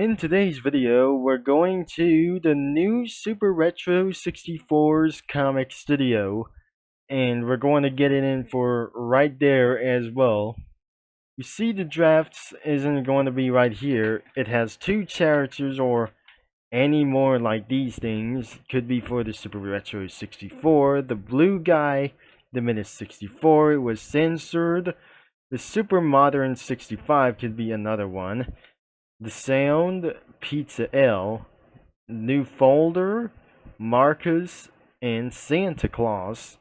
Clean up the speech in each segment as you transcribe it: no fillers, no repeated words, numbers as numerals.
In today's video, we're going to the new SuperRetro64's comic studio, and we're going to get it in for right there as well. You see the drafts isn't going to be right here. It has two characters or any more like these things. Could be for the SuperRetro64. The blue guy, the Minute 64, was censored. The Super Modern 65 could be another one. The Sound, Pizza L, New Folder, Marcus, and Santa Claus.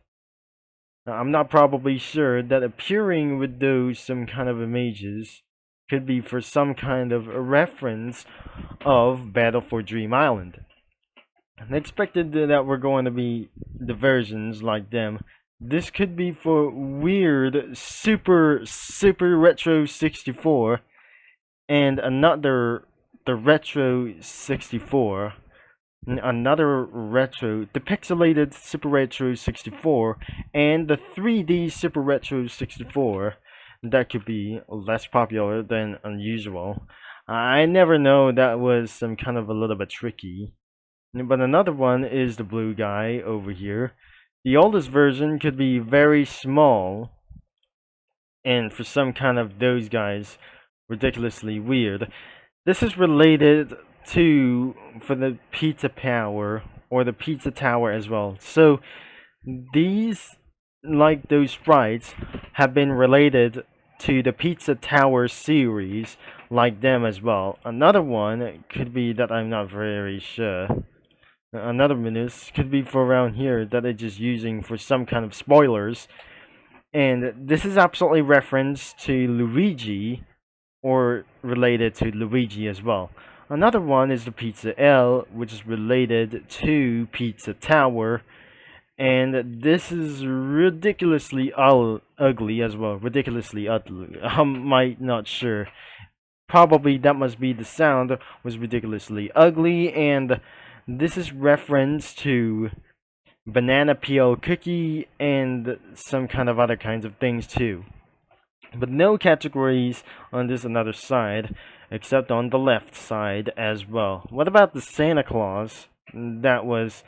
Now, I'm not probably sure that appearing with those some kind of images could be for some kind of a reference of Battle for Dream Island. I expected that we're going to be the versions like them. This could be for weird Super Retro 64 and another the Retro 64, another Retro, the pixelated Super Retro 64, and the 3D Super Retro 64. That could be less popular than unusual. I never know, that was some kind of a little bit tricky. But another one is the blue guy over here. The oldest version could be very small, and for some kind of those guys, ridiculously weird. This is related to for the Pizza Power or the Pizza Tower as well. So these, like those sprites, have been related to the Pizza Tower series, like them as well. Another one could be that I'm not very sure. Another minus could be for around here that they're just using for some kind of spoilers. And this is absolutely reference to Luigi, or related to Luigi as well. Another one is the Pizza L, which is related to Pizza Tower. And this is ridiculously ugly as well. Ridiculously ugly. I'm not sure. Probably that must be the sound was ridiculously ugly. And this is reference to banana peel cookie and some kind of other kinds of things too. But no categories on this another side, except on the left side as well. What about the Santa Claus? That was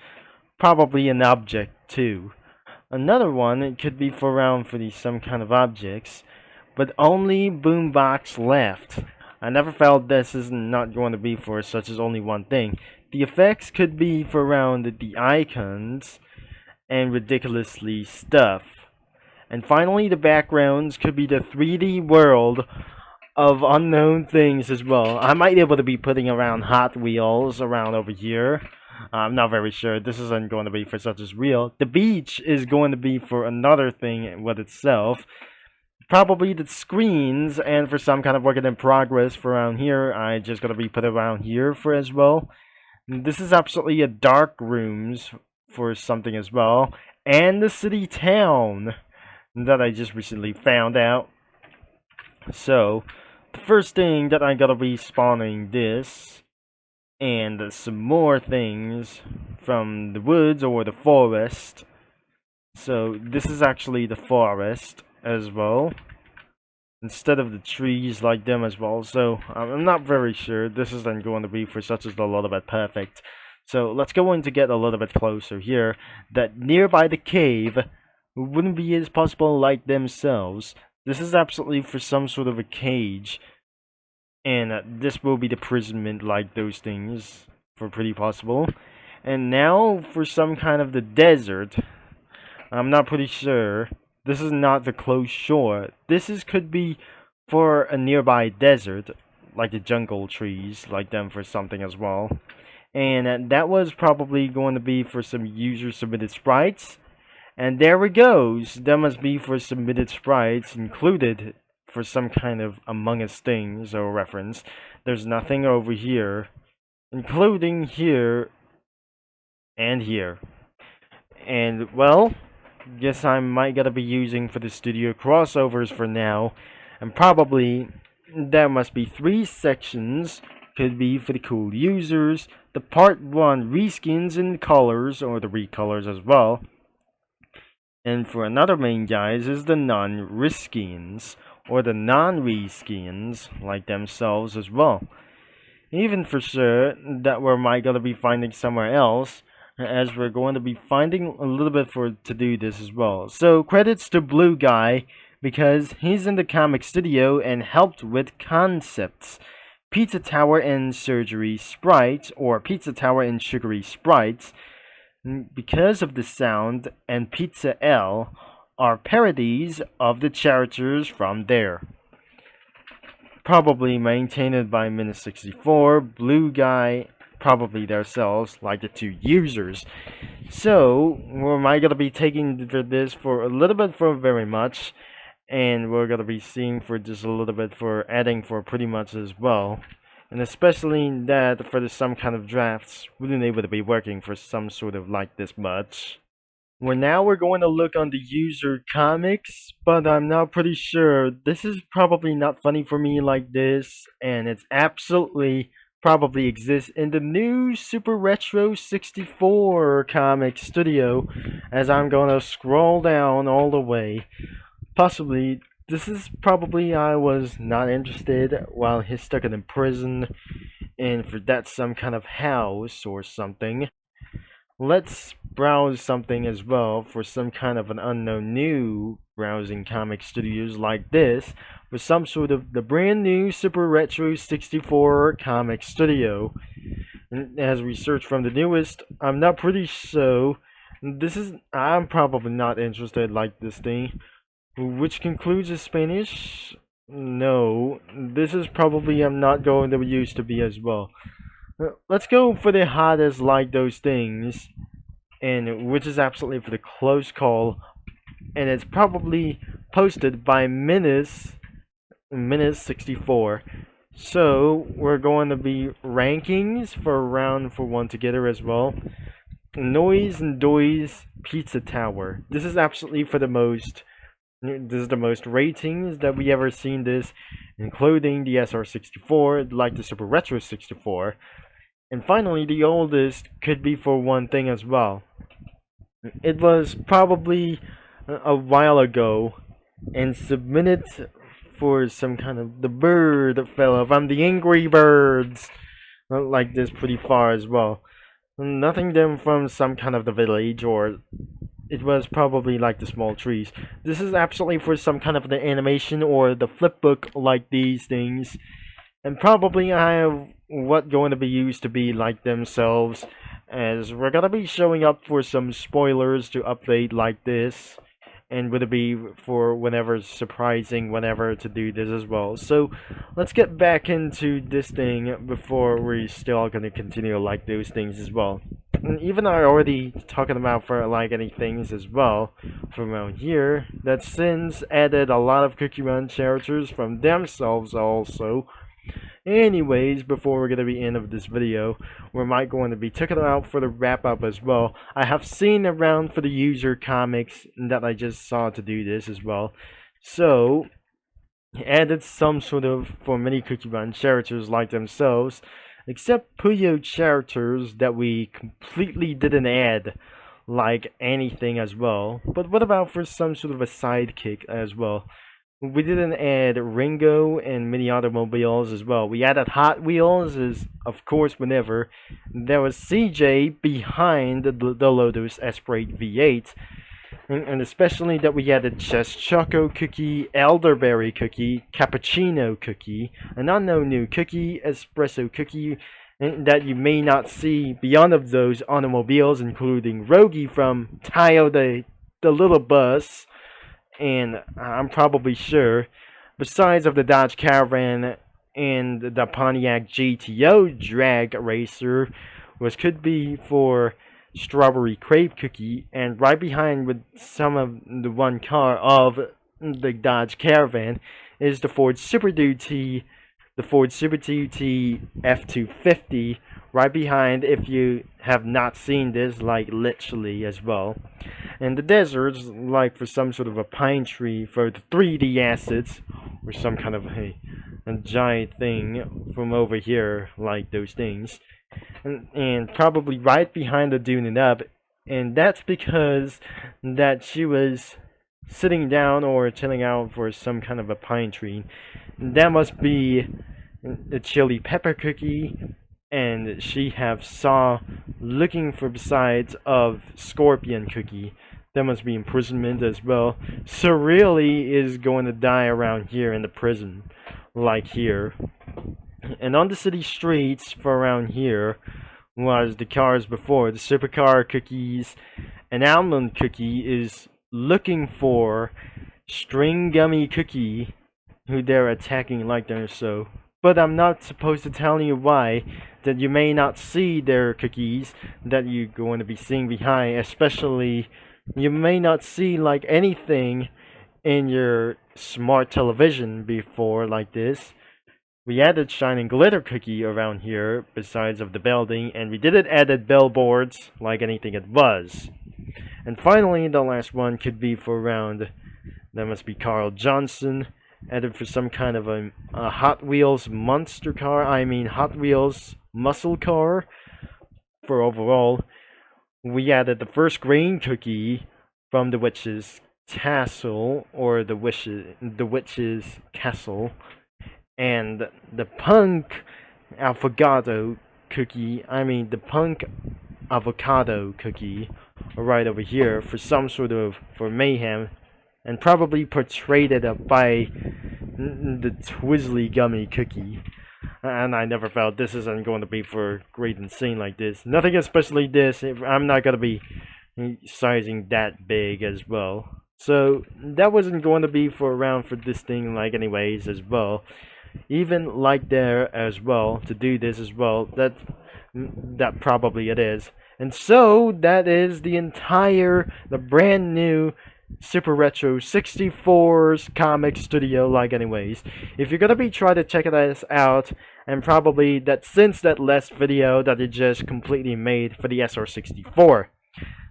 probably an object too. Another one, it could be for around for these some kind of objects, but only boombox left. I never felt this is not going to be for such as only one thing. The effects could be for around the icons and ridiculously stuff. And finally, the backgrounds could be the 3D world of unknown things as well. I might be able to be putting around Hot Wheels around over here. I'm not very sure. This isn't going to be for such as real. The beach is going to be for another thing with itself. Probably the screens, and for some kind of work in progress for around here, I just going to be put around here for as well. This is absolutely a dark rooms for something as well. And the city town that I just recently found out. So, the first thing that I gotta be spawning this, and some more things from the woods or the forest. So, this is actually the forest as well, instead of the trees like them as well. So, I'm not very sure. This isn't going to be for such as a little bit perfect. So, let's go in to get a little bit closer here. That nearby the cave wouldn't be as possible like themselves. This is absolutely for some sort of a cage, and this will be the imprisonment like those things for pretty possible. And now for some kind of the desert. I'm not pretty sure. This is not the closed shore. This is could be for a nearby desert, like the jungle trees, like them for something as well. And that was probably going to be for some user submitted sprites. And there we goes. That must be for submitted sprites included for some kind of Among Us things or reference. There's nothing over here, including here and here. And well, guess I might gotta be using for the studio crossovers for now. And probably there must be 3 sections. Could be for the cool users, the part 1 reskins and colors, or the recolors as well. And for another main guys is the non-reskins, or the non-reskins, like themselves as well. even for sure that we might gonna be finding somewhere else, as we're going to be finding a little bit for to do this as well. So credits to Blue Guy because he's in the comic studio and helped with concepts. Pizza Tower and Surgery Sprites, or Pizza Tower and Sugary Sprites, because of the sound, and Pizza L are parodies of the characters from there. Probably maintained by Minute64, Blue Guy, probably themselves, like the two users. So, am I gonna be taking this for a little bit for very much, and we're gonna be seeing for just a little bit for adding for pretty much as well. And especially that for some kind of drafts, wouldn't able to be working for some sort of like this much. Well, now we're going to look on the user comics, but I'm not pretty sure. This is probably not funny for me like this, and it's absolutely probably exists in the new SuperRetro64 comic studio, as I'm gonna scroll down all the way. Possibly, this is probably I was not interested while he's stuck in prison, and for that some kind of house or something. Let's browse something as well for some kind of an unknown new browsing comic studios like this for some sort of the brand new SuperRetro64 comic studio. And as we search from the newest, I'm not pretty sure. I'm probably not interested like this thing. Which concludes the Spanish? No, this is probably I'm not going to use to be as well. Let's go for the hottest like those things, and which is absolutely for the close call, and it's probably posted by Minute64. So we're going to be rankings for round for one together as well. Noise and Doise Pizza Tower. This is absolutely for the most. This is the most ratings that we ever seen this, including the SR64, like the SuperRetro64. And finally, the oldest could be for one thing as well. It was probably a while ago and submitted for some kind of the bird fellow from the Angry Birds, like this pretty far as well. Nothing them from some kind of the village, or it was probably like the small trees. This is absolutely for some kind of the animation or the flip book like these things. And probably I have what going to be used to be like themselves, as we're gonna be showing up for some spoilers to update like this, and would it be for whenever surprising whenever to do this as well. So let's get back into this thing before we still gonna continue like those things as well. And even I already talking about for like any things as well from around here that since added a lot of Cookie Run characters from themselves also. Anyways, before we're going to be end of this video, we might going to be taking it out for the wrap up as well. I have seen around for the user comics that I just saw to do this as well. So, added some sort of for many Cookie Run characters like themselves, except Puyo characters that we completely didn't add like anything as well. But what about for some sort of a sidekick as well? We didn't add Ringo and many automobiles as well. We added Hot Wheels, as of course whenever. There was CJ behind the Lotus Esprit V8. And especially that we added Chess Choco Cookie, Elderberry Cookie, Cappuccino Cookie, an unknown new cookie, Espresso Cookie, and that you may not see beyond of those automobiles, including Rogi from Tayo the Little Bus, and I'm probably sure, besides of the Dodge Caravan and the Pontiac GTO drag racer, which could be for Strawberry Crepe Cookie, and right behind with some of the one car of the Dodge Caravan is the Ford Super Duty, the Ford Super Duty F250, right behind if you have not seen this, like literally as well. And the deserts, like for some sort of a pine tree for the 3D assets, or some kind of a giant thing from over here, like those things. And probably right behind the Dune Up, and that's because that she was sitting down or chilling out for some kind of a pine tree. That must be a chili pepper cookie, and she have saw looking for sides of scorpion cookie. That must be imprisonment as well. So really is going to die around here in the prison, like here. And on the city streets for around here was the cars before. The supercar cookies. An almond cookie is looking for string gummy cookie, who they're attacking like they're so. But I'm not supposed to tell you why, that you may not see their cookies that you're going to be seeing behind, especially you may not see like anything in your smart television before like this. We added shining glitter cookie around here besides of the building, and we didn't added billboards like anything it was. And finally, the last one could be for around, that must be Carl Johnson, added for some kind of a Hot Wheels monster car, Hot Wheels muscle car for overall. We added the first green cookie from the witch's castle, or the witch's castle, and the punk avocado cookie, the punk avocado cookie right over here for some sort of, for mayhem, and probably portrayed it up by the Twizzly gummy cookie. And I never felt this isn't going to be for great and scene like this. Nothing especially this. I'm not going to be sizing that big as well. So that wasn't going to be for around for this thing like anyways as well. Even like there as well, to do this as well, that probably it is. And so that is the brand new SuperRetro64's comic studio like anyways. If you're gonna be trying to check it out, and probably that since that last video that it just completely made for the SR64.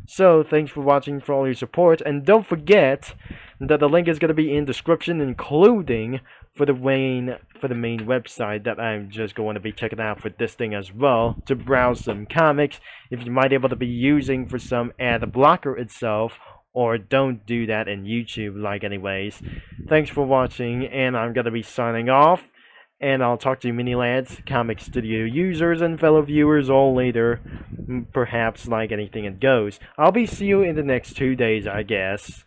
So thanks for watching, for all your support, and don't forget that the link is gonna be in description, including for the main website that I'm just going to be checking out for this thing as well, to browse some comics if you might be able to be using for some ad blocker itself, or don't do that in YouTube like anyways. Thanks for watching, and I'm gonna be signing off, and I'll talk to you mini lads, comic studio users, and fellow viewers all later, perhaps like anything it goes. I'll be see you in the next 2 days, I guess.